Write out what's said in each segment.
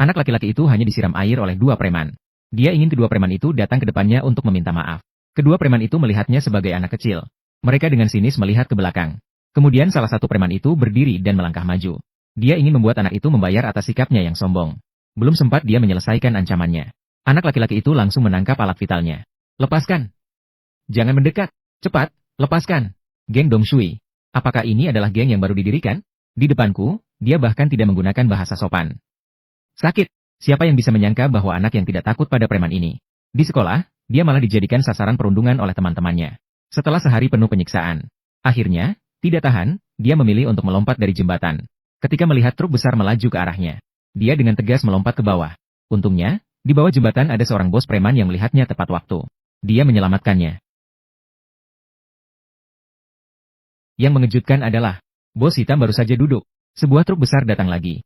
Anak laki-laki itu hanya disiram air oleh dua preman. Dia ingin kedua preman itu datang ke depannya untuk meminta maaf. Kedua preman itu melihatnya sebagai anak kecil. Mereka dengan sinis melihat ke belakang. Kemudian salah satu preman itu berdiri dan melangkah maju. Dia ingin membuat anak itu membayar atas sikapnya yang sombong. Belum sempat dia menyelesaikan ancamannya. Anak laki-laki itu langsung menangkap alat vitalnya. Lepaskan! Jangan mendekat! Cepat, lepaskan! Geng Dong Shui. Apakah ini adalah geng yang baru didirikan? Di depanku, dia bahkan tidak menggunakan bahasa sopan. Sakit! Siapa yang bisa menyangka bahwa anak yang tidak takut pada preman ini? Di sekolah, dia malah dijadikan sasaran perundungan oleh teman-temannya. Setelah sehari penuh penyiksaan. Akhirnya, tidak tahan, dia memilih untuk melompat dari jembatan. Ketika melihat truk besar melaju ke arahnya, dia dengan tegas melompat ke bawah. Untungnya, di bawah jembatan ada seorang bos preman yang melihatnya tepat waktu. Dia menyelamatkannya. Yang mengejutkan adalah, bos hitam baru saja duduk. Sebuah truk besar datang lagi.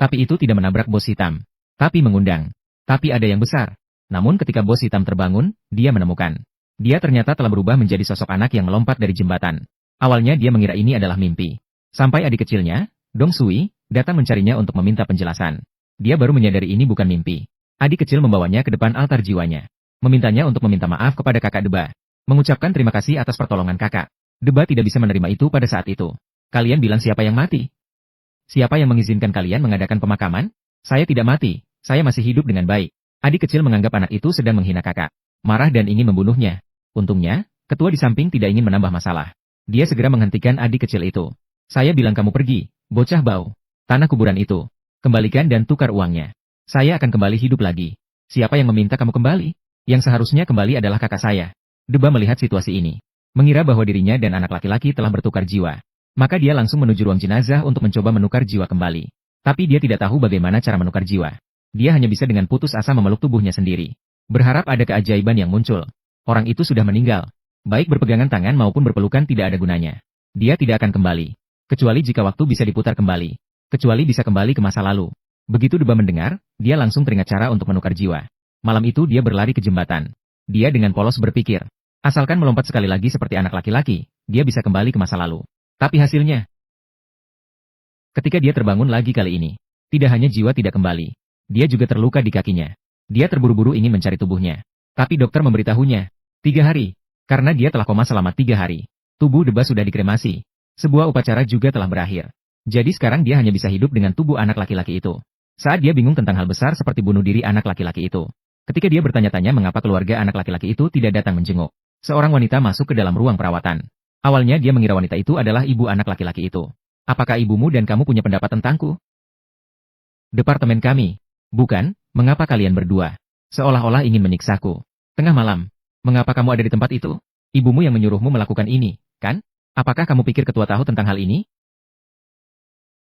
Tapi itu tidak menabrak bos hitam. Tapi mengundang. Tapi ada yang besar. Namun ketika bos hitam terbangun, dia menemukan. Dia ternyata telah berubah menjadi sosok anak yang melompat dari jembatan. Awalnya dia mengira ini adalah mimpi. Sampai adik kecilnya, Dong Sui, datang mencarinya untuk meminta penjelasan. Dia baru menyadari ini bukan mimpi. Adik kecil membawanya ke depan altar jiwanya. Memintanya untuk meminta maaf kepada kakak Deba. Mengucapkan terima kasih atas pertolongan kakak. Deba tidak bisa menerima itu pada saat itu. Kalian bilang siapa yang mati? Siapa yang mengizinkan kalian mengadakan pemakaman? Saya tidak mati, saya masih hidup dengan baik. Adik kecil menganggap anak itu sedang menghina kakak. Marah dan ingin membunuhnya. Untungnya, ketua di samping tidak ingin menambah masalah. Dia segera menghentikan adik kecil itu. Saya bilang kamu pergi, bocah bau. Tanah kuburan itu. Kembalikan dan tukar uangnya. Saya akan kembali hidup lagi. Siapa yang meminta kamu kembali? Yang seharusnya kembali adalah kakak saya. Deba melihat situasi ini. Mengira bahwa dirinya dan anak laki-laki telah bertukar jiwa. Maka dia langsung menuju ruang jenazah untuk mencoba menukar jiwa kembali. Tapi dia tidak tahu bagaimana cara menukar jiwa. Dia hanya bisa dengan putus asa memeluk tubuhnya sendiri. Berharap ada keajaiban yang muncul. Orang itu sudah meninggal. Baik berpegangan tangan maupun berpelukan tidak ada gunanya. Dia tidak akan kembali. Kecuali jika waktu bisa diputar kembali. Kecuali bisa kembali ke masa lalu. Begitu Deba mendengar, dia langsung teringat cara untuk menukar jiwa. Malam itu dia berlari ke jembatan. Dia dengan polos berpikir. Asalkan melompat sekali lagi seperti anak laki-laki, dia bisa kembali ke masa lalu. Tapi hasilnya, ketika dia terbangun lagi kali ini, tidak hanya jiwa tidak kembali, dia juga terluka di kakinya. Dia terburu-buru ingin mencari tubuhnya. Tapi dokter memberitahunya, 3 hari, karena dia telah koma selama 3 hari. Tubuh Deba sudah dikremasi. Sebuah upacara juga telah berakhir. Jadi sekarang dia hanya bisa hidup dengan tubuh anak laki-laki itu. Saat dia bingung tentang hal besar seperti bunuh diri anak laki-laki itu. Ketika dia bertanya-tanya mengapa keluarga anak laki-laki itu tidak datang menjenguk, seorang wanita masuk ke dalam ruang perawatan. Awalnya dia mengira wanita itu adalah ibu anak laki-laki itu. Apakah ibumu dan kamu punya pendapat tentangku? Departemen kami. Bukan, mengapa kalian berdua? Seolah-olah ingin menyiksaku. Tengah malam. Mengapa kamu ada di tempat itu? Ibumu yang menyuruhmu melakukan ini, kan? Apakah kamu pikir ketua tahu tentang hal ini?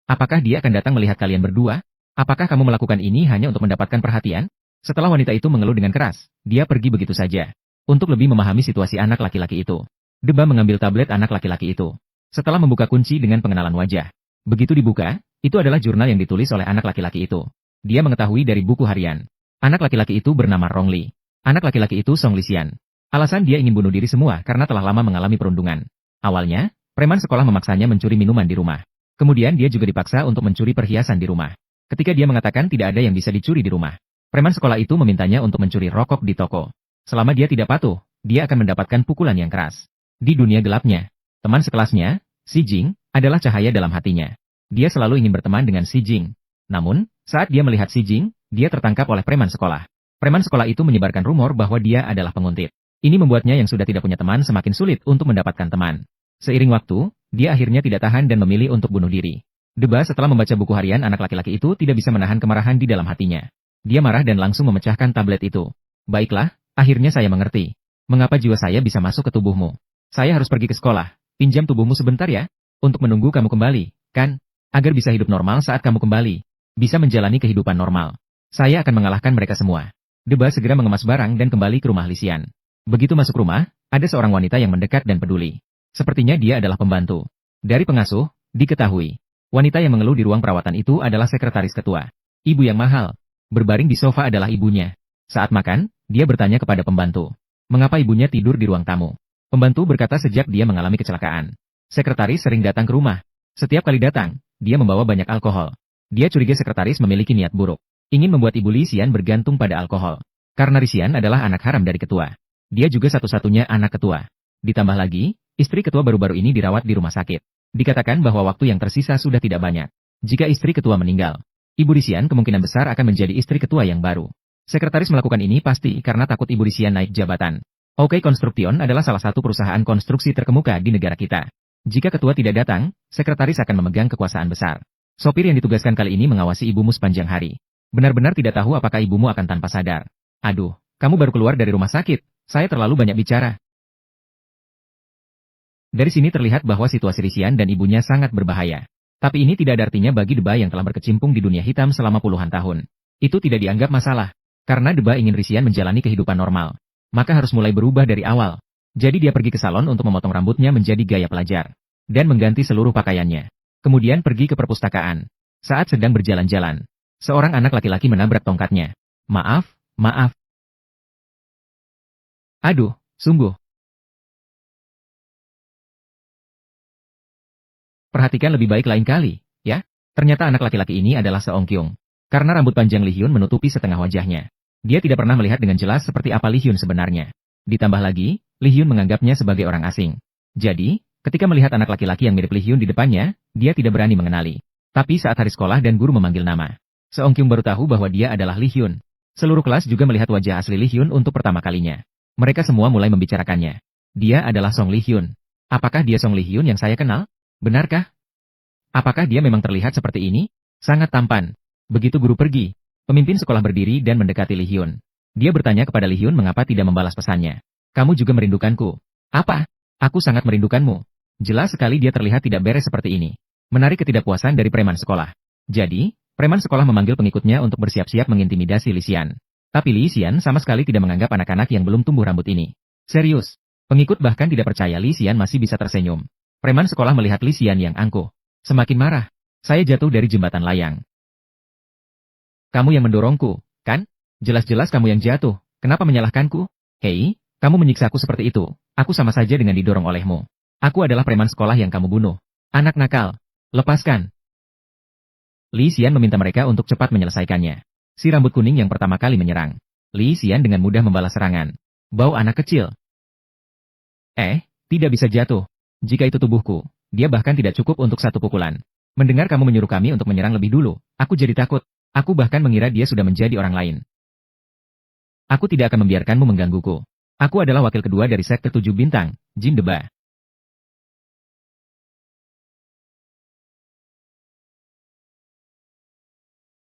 Apakah dia akan datang melihat kalian berdua? Apakah kamu melakukan ini hanya untuk mendapatkan perhatian? Setelah wanita itu mengeluh dengan keras, dia pergi begitu saja. Untuk lebih memahami situasi anak laki-laki itu. Deba mengambil tablet anak laki-laki itu. Setelah membuka kunci dengan pengenalan wajah. Begitu dibuka, itu adalah jurnal yang ditulis oleh anak laki-laki itu. Dia mengetahui dari buku harian. Anak laki-laki itu bernama Rong Li. Anak laki-laki itu Song Lisian. Alasan dia ingin bunuh diri semua karena telah lama mengalami perundungan. Awalnya, preman sekolah memaksanya mencuri minuman di rumah. Kemudian dia juga dipaksa untuk mencuri perhiasan di rumah. Ketika dia mengatakan tidak ada yang bisa dicuri di rumah, preman sekolah itu memintanya untuk mencuri rokok di toko. Selama dia tidak patuh, dia akan mendapatkan pukulan yang keras. Di dunia gelapnya, teman sekelasnya, Si Jing, adalah cahaya dalam hatinya. Dia selalu ingin berteman dengan Si Jing. Namun, saat dia melihat Si Jing, dia tertangkap oleh preman sekolah. Preman sekolah itu menyebarkan rumor bahwa dia adalah penguntit. Ini membuatnya yang sudah tidak punya teman semakin sulit untuk mendapatkan teman. Seiring waktu, dia akhirnya tidak tahan dan memilih untuk bunuh diri. Deba setelah membaca buku harian anak laki-laki itu tidak bisa menahan kemarahan di dalam hatinya. Dia marah dan langsung memecahkan tablet itu. Baiklah, akhirnya saya mengerti. Mengapa jiwa saya bisa masuk ke tubuhmu? Saya harus pergi ke sekolah, pinjam tubuhmu sebentar ya, untuk menunggu kamu kembali, kan? Agar bisa hidup normal saat kamu kembali. Bisa menjalani kehidupan normal. Saya akan mengalahkan mereka semua. Deba segera mengemas barang dan kembali ke rumah Lisian. Begitu masuk rumah, ada seorang wanita yang mendekat dan peduli. Sepertinya dia adalah pembantu. Dari pengasuh, diketahui. Wanita yang mengeluh di ruang perawatan itu adalah sekretaris ketua. Ibu yang mahal. Berbaring di sofa adalah ibunya. Saat makan, dia bertanya kepada pembantu. Mengapa ibunya tidur di ruang tamu? Pembantu berkata sejak dia mengalami kecelakaan. Sekretaris sering datang ke rumah. Setiap kali datang, dia membawa banyak alkohol. Dia curiga sekretaris memiliki niat buruk. Ingin membuat Ibu Li Xian bergantung pada alkohol. Karena Li Xian adalah anak haram dari ketua. Dia juga satu-satunya anak ketua. Ditambah lagi, istri ketua baru-baru ini dirawat di rumah sakit. Dikatakan bahwa waktu yang tersisa sudah tidak banyak. Jika istri ketua meninggal, Ibu Li Xian kemungkinan besar akan menjadi istri ketua yang baru. Sekretaris melakukan ini pasti karena takut Ibu Li Xian naik jabatan. OK Construction adalah salah satu perusahaan konstruksi terkemuka di negara kita. Jika ketua tidak datang, sekretaris akan memegang kekuasaan besar. Sopir yang ditugaskan kali ini mengawasi ibumu sepanjang hari. Benar-benar tidak tahu apakah ibumu akan tanpa sadar. Aduh, kamu baru keluar dari rumah sakit. Saya terlalu banyak bicara. Dari sini terlihat bahwa situasi Li Xian dan ibunya sangat berbahaya. Tapi ini tidak ada artinya bagi Deba yang telah berkecimpung di dunia hitam selama puluhan tahun. Itu tidak dianggap masalah. Karena Deba ingin Li Xian menjalani kehidupan normal. Maka harus mulai berubah dari awal. Jadi dia pergi ke salon untuk memotong rambutnya menjadi gaya pelajar. Dan mengganti seluruh pakaiannya. Kemudian pergi ke perpustakaan. Saat sedang berjalan-jalan, seorang anak laki-laki menabrak tongkatnya. Maaf. Aduh, sungguh. Perhatikan lebih baik lain kali, ya. Ternyata anak laki-laki ini adalah Seong Kyung. Karena rambut panjang Li Hyun menutupi setengah wajahnya. Dia tidak pernah melihat dengan jelas seperti apa Li Hyun sebenarnya. Ditambah lagi, Li Hyun menganggapnya sebagai orang asing. Jadi, ketika melihat anak laki-laki yang mirip Li Hyun di depannya, dia tidak berani mengenali. Tapi saat hari sekolah dan guru memanggil nama, Seong Kyung baru tahu bahwa dia adalah Li Hyun. Seluruh kelas juga melihat wajah asli Li Hyun untuk pertama kalinya. Mereka semua mulai membicarakannya. Dia adalah Song Li Hyun. Apakah dia Song Li Hyun yang saya kenal? Benarkah? Apakah dia memang terlihat seperti ini? Sangat tampan. Begitu guru pergi, pemimpin sekolah berdiri dan mendekati Li Hyun. Dia bertanya kepada Li Hyun mengapa tidak membalas pesannya. Kamu juga merindukanku. Apa? Aku sangat merindukanmu. Jelas sekali dia terlihat tidak beres seperti ini. Menarik ketidakpuasan dari preman sekolah. Jadi, preman sekolah memanggil pengikutnya untuk bersiap-siap mengintimidasi Li Xian. Tapi Li Xian sama sekali tidak menganggap anak-anak yang belum tumbuh rambut ini. Serius. Pengikut bahkan tidak percaya Li Xian masih bisa tersenyum. Preman sekolah melihat Li Xian yang angkuh. Semakin marah. Saya jatuh dari jembatan layang. Kamu yang mendorongku, kan? Jelas-jelas kamu yang jatuh. Kenapa menyalahkanku? Hei, kamu menyiksaku seperti itu. Aku sama saja dengan didorong olehmu. Aku adalah preman sekolah yang kamu bunuh. Anak nakal. Lepaskan. Li Xian meminta mereka untuk cepat menyelesaikannya. Si rambut kuning yang pertama kali menyerang. Li Xian dengan mudah membalas serangan. Bau anak kecil. Tidak bisa jatuh. Jika itu tubuhku, dia bahkan tidak cukup untuk satu pukulan. Mendengar kamu menyuruh kami untuk menyerang lebih dulu, aku jadi takut. Aku bahkan mengira dia sudah menjadi orang lain. Aku tidak akan membiarkanmu menggangguku. Aku adalah wakil kedua dari sekte 7 bintang, Jin Deba.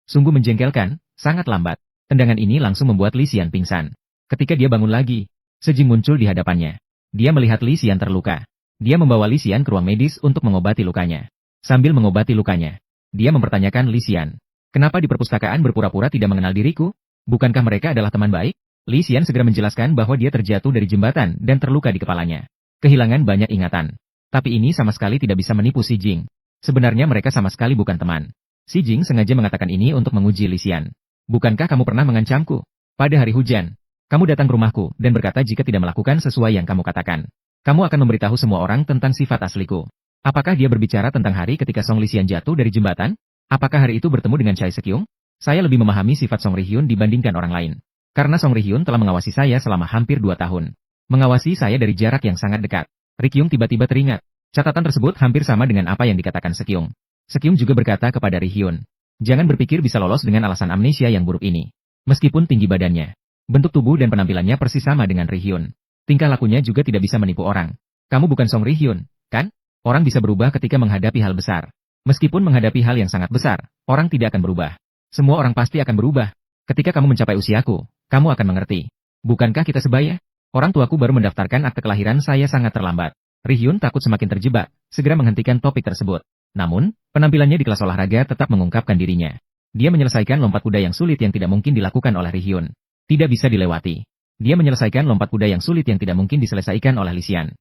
Sungguh menjengkelkan, sangat lambat. Tendangan ini langsung membuat Li Xian pingsan. Ketika dia bangun lagi, Sejing muncul di hadapannya. Dia melihat Li Xian terluka. Dia membawa Li Xian ke ruang medis untuk mengobati lukanya. Sambil mengobati lukanya, dia mempertanyakan Li Xian. Kenapa di perpustakaan berpura-pura tidak mengenal diriku? Bukankah mereka adalah teman baik? Li Xian segera menjelaskan bahwa dia terjatuh dari jembatan dan terluka di kepalanya. Kehilangan banyak ingatan. Tapi ini sama sekali tidak bisa menipu Si Jing. Sebenarnya mereka sama sekali bukan teman. Si Jing sengaja mengatakan ini untuk menguji Li Xian. Bukankah kamu pernah mengancamku? Pada hari hujan, kamu datang ke rumahku dan berkata jika tidak melakukan sesuai yang kamu katakan, kamu akan memberitahu semua orang tentang sifat asliku. Apakah dia berbicara tentang hari ketika Song Li Xian jatuh dari jembatan? Apakah hari itu bertemu dengan Chai Sekyung? Saya lebih memahami sifat Song Ri Hyun dibandingkan orang lain. Karena Song Ri Hyun telah mengawasi saya selama hampir 2 tahun. Mengawasi saya dari jarak yang sangat dekat. Ri Kyung tiba-tiba teringat. Catatan tersebut hampir sama dengan apa yang dikatakan Sekyung. Sekyung juga berkata kepada Ri Hyun, jangan berpikir bisa lolos dengan alasan amnesia yang buruk ini. Meskipun tinggi badannya, bentuk tubuh dan penampilannya persis sama dengan Ri Hyun. Tingkah lakunya juga tidak bisa menipu orang. Kamu bukan Song Ri Hyun, kan? Orang bisa berubah ketika menghadapi hal besar. Meskipun menghadapi hal yang sangat besar, orang tidak akan berubah. Semua orang pasti akan berubah. Ketika kamu mencapai usiaku, kamu akan mengerti. Bukankah kita sebaya? Orang tuaku baru mendaftarkan akte kelahiran saya sangat terlambat. Ri Hyun takut semakin terjebak, segera menghentikan topik tersebut. Namun, penampilannya di kelas olahraga tetap mengungkapkan dirinya. Dia menyelesaikan lompat kuda yang sulit yang tidak mungkin dilakukan oleh Ri Hyun. Tidak bisa dilewati. Dia menyelesaikan lompat kuda yang sulit yang tidak mungkin diselesaikan oleh Li Xian.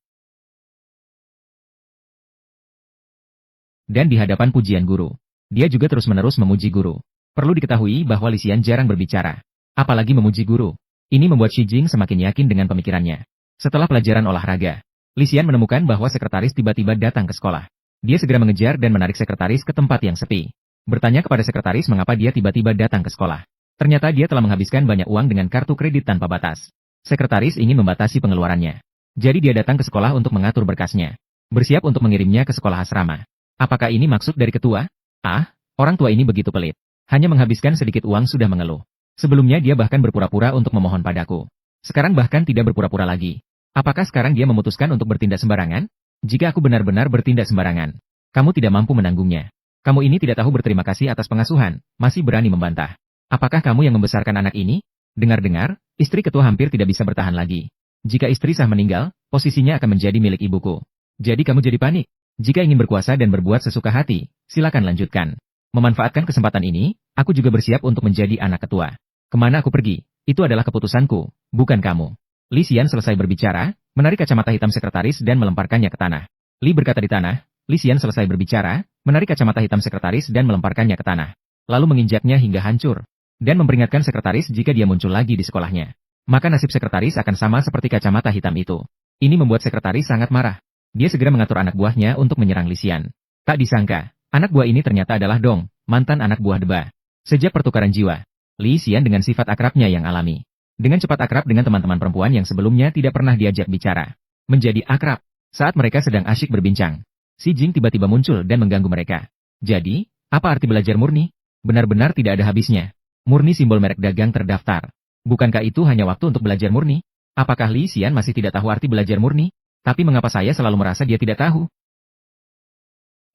Dan di hadapan pujian guru, dia juga terus-menerus memuji guru. Perlu diketahui bahwa Li Xian jarang berbicara. Apalagi memuji guru. Ini membuat Shi Jing semakin yakin dengan pemikirannya. Setelah pelajaran olahraga, Li Xian menemukan bahwa sekretaris tiba-tiba datang ke sekolah. Dia segera mengejar dan menarik sekretaris ke tempat yang sepi. Bertanya kepada sekretaris mengapa dia tiba-tiba datang ke sekolah. Ternyata dia telah menghabiskan banyak uang dengan kartu kredit tanpa batas. Sekretaris ingin membatasi pengeluarannya. Jadi dia datang ke sekolah untuk mengatur berkasnya. Bersiap untuk mengirimnya ke sekolah asrama. Apakah ini maksud dari ketua? Ah, orang tua ini begitu pelit. Hanya menghabiskan sedikit uang sudah mengeluh. Sebelumnya dia bahkan berpura-pura untuk memohon padaku. Sekarang bahkan tidak berpura-pura lagi. Apakah sekarang dia memutuskan untuk bertindak sembarangan? Jika aku benar-benar bertindak sembarangan, kamu tidak mampu menanggungnya. Kamu ini tidak tahu berterima kasih atas pengasuhan, masih berani membantah. Apakah kamu yang membesarkan anak ini? Dengar-dengar, istri ketua hampir tidak bisa bertahan lagi. Jika istri sah meninggal, posisinya akan menjadi milik ibuku. Jadi kamu jadi panik. Jika ingin berkuasa dan berbuat sesuka hati, silakan lanjutkan. Memanfaatkan kesempatan ini, aku juga bersiap untuk menjadi anak ketua. Kemana aku pergi, itu adalah keputusanku, bukan kamu. Li Xian selesai berbicara, menarik kacamata hitam sekretaris dan melemparkannya ke tanah. Li berkata di tanah, Li Xian selesai berbicara, menarik kacamata hitam sekretaris dan melemparkannya ke tanah. Lalu menginjaknya hingga hancur. Dan memperingatkan sekretaris jika dia muncul lagi di sekolahnya. Maka nasib sekretaris akan sama seperti kacamata hitam itu. Ini membuat sekretaris sangat marah. Dia segera mengatur anak buahnya untuk menyerang Li Xian. Tak disangka, anak buah ini ternyata adalah Dong, mantan anak buah Deba. Sejak pertukaran jiwa, Li Xian dengan sifat akrabnya yang alami. Dengan cepat akrab dengan teman-teman perempuan yang sebelumnya tidak pernah diajak bicara. Menjadi akrab. Saat mereka sedang asyik berbincang, Si Jing tiba-tiba muncul dan mengganggu mereka. Jadi, apa arti belajar murni? Benar-benar tidak ada habisnya. Murni simbol merek dagang terdaftar. Bukankah itu hanya waktu untuk belajar murni? Apakah Li Xian masih tidak tahu arti belajar murni? Tapi mengapa saya selalu merasa dia tidak tahu?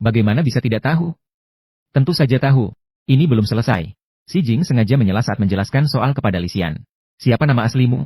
Bagaimana bisa tidak tahu? Tentu saja tahu. Ini belum selesai. Si Jing sengaja menjela saat menjelaskan soal kepada Li Xian. Siapa nama aslimu?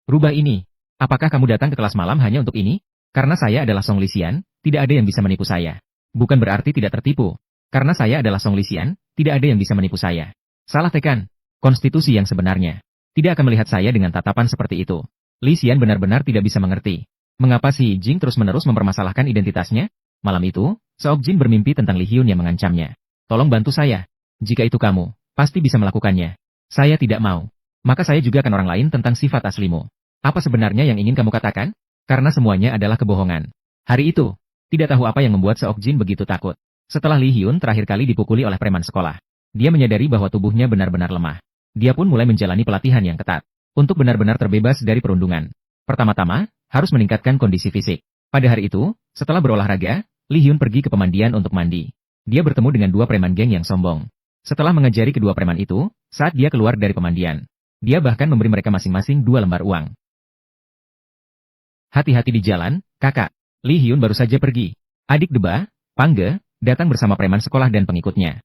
Rubah ini. Apakah kamu datang ke kelas malam hanya untuk ini? Karena saya adalah Song Li Xian, tidak ada yang bisa menipu saya. Bukan berarti tidak tertipu. Karena saya adalah Song Li Xian, tidak ada yang bisa menipu saya. Salah tekan. Konstitusi yang sebenarnya. Tidak akan melihat saya dengan tatapan seperti itu. Li Xian benar-benar tidak bisa mengerti. Mengapa si Jing terus-menerus mempermasalahkan identitasnya? Malam itu, Seok Jin bermimpi tentang Li Hyun yang mengancamnya. Tolong bantu saya. Jika itu kamu, pasti bisa melakukannya. Saya tidak mau. Maka saya juga akan orang lain tentang sifat aslimu. Apa sebenarnya yang ingin kamu katakan? Karena semuanya adalah kebohongan. Hari itu, tidak tahu apa yang membuat Seok Jin begitu takut. Setelah Li Hyun terakhir kali dipukuli oleh preman sekolah, dia menyadari bahwa tubuhnya benar-benar lemah. Dia pun mulai menjalani pelatihan yang ketat. Untuk benar-benar terbebas dari perundungan. Pertama-tama, harus meningkatkan kondisi fisik. Pada hari itu, setelah berolahraga, Li Hyun pergi ke pemandian untuk mandi. Dia bertemu dengan dua preman geng yang sombong. Setelah mengajari kedua preman itu, saat dia keluar dari pemandian, dia bahkan memberi mereka masing-masing 2 lembar uang. Hati-hati di jalan, kakak. Li Hyun baru saja pergi. Adik Deba, Pangge, datang bersama preman sekolah dan pengikutnya.